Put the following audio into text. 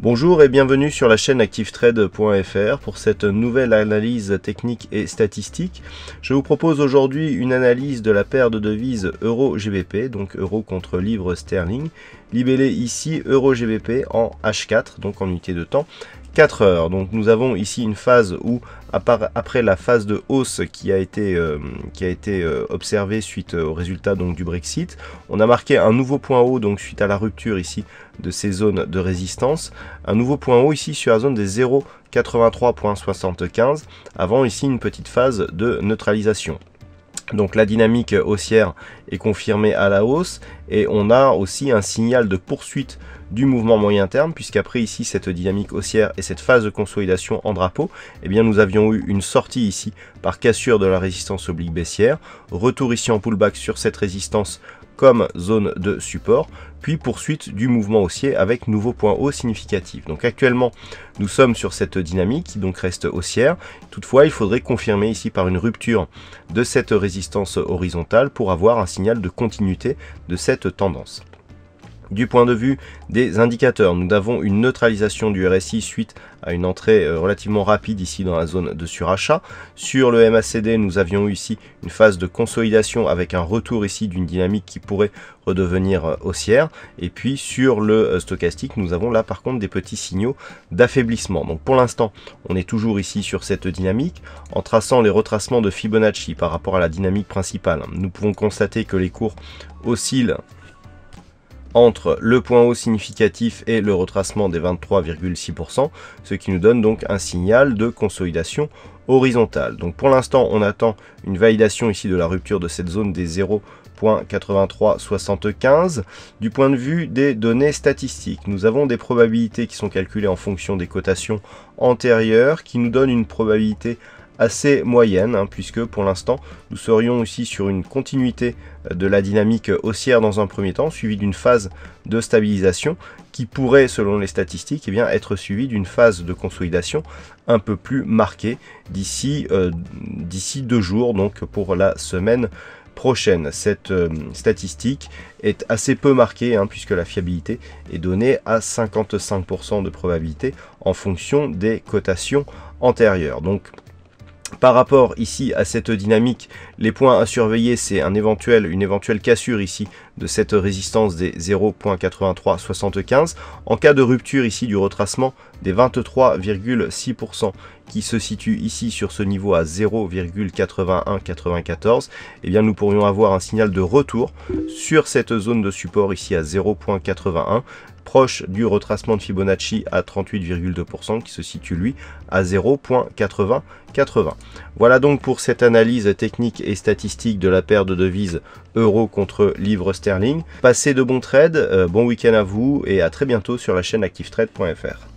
Bonjour et bienvenue sur la chaîne ActiveTrade.fr pour cette nouvelle analyse technique et statistique. Je vous propose aujourd'hui une analyse de la paire de devises euro-GBP, donc euro contre livre sterling, libellé ici euro-GBP en H4, donc en unité de temps, 4 heures. Donc nous avons ici une phase où, après la phase de hausse qui a été observée suite au résultat donc, du Brexit, on a marqué un nouveau point haut donc suite à la rupture ici de ces zones de résistance, un nouveau point haut ici sur la zone des 0,83.75, avant ici une petite phase de neutralisation. Donc la dynamique haussière est confirmée à la hausse et on a aussi un signal de poursuite du mouvement moyen terme, puisqu'après ici cette dynamique haussière et cette phase de consolidation en drapeau, eh bien nous avions eu une sortie ici par cassure de la résistance oblique baissière, retour ici en pullback sur cette résistance comme zone de support, puis poursuite du mouvement haussier avec nouveau point haut significatif. Donc actuellement, nous sommes sur cette dynamique qui donc reste haussière. Toutefois, il faudrait confirmer ici par une rupture de cette résistance horizontale pour avoir un signal de continuité de cette tendance. Du point de vue des indicateurs, nous avons une neutralisation du RSI suite à une entrée relativement rapide ici dans la zone de surachat. Sur le MACD, nous avions eu ici une phase de consolidation avec un retour ici d'une dynamique qui pourrait redevenir haussière. Et puis sur le stochastique, nous avons là par contre des petits signaux d'affaiblissement. Donc pour l'instant, on est toujours ici sur cette dynamique. En traçant les retracements de Fibonacci par rapport à la dynamique principale, nous pouvons constater que les cours oscillent entre le point haut significatif et le retracement des 23,6%, ce qui nous donne donc un signal de consolidation horizontale. Donc pour l'instant, on attend une validation ici de la rupture de cette zone des 0,8375. Du point de vue des données statistiques, nous avons des probabilités qui sont calculées en fonction des cotations antérieures, qui nous donnent une probabilité assez moyenne, puisque pour l'instant nous serions aussi sur une continuité de la dynamique haussière dans un premier temps, suivie d'une phase de stabilisation qui pourrait, selon les statistiques, être suivie d'une phase de consolidation un peu plus marquée d'ici 2 jours, donc pour la semaine prochaine. Cette statistique est assez peu marquée, puisque la fiabilité est donnée à 55% de probabilité en fonction des cotations antérieures. Donc par rapport ici à cette dynamique, les points à surveiller, c'est une éventuelle cassure ici de cette résistance des 0,8375. En cas de rupture ici du retracement des 23,6% qui se situe ici sur ce niveau à 0,8194, eh bien nous pourrions avoir un signal de retour sur cette zone de support ici à 0,81, proche du retracement de Fibonacci à 38,2% qui se situe lui à 0,8080. Voilà donc pour cette analyse technique et statistique de la paire de devises euro contre livre sterling. Passez de bons trades, bon week-end à vous et à très bientôt sur la chaîne ActiveTrade.fr.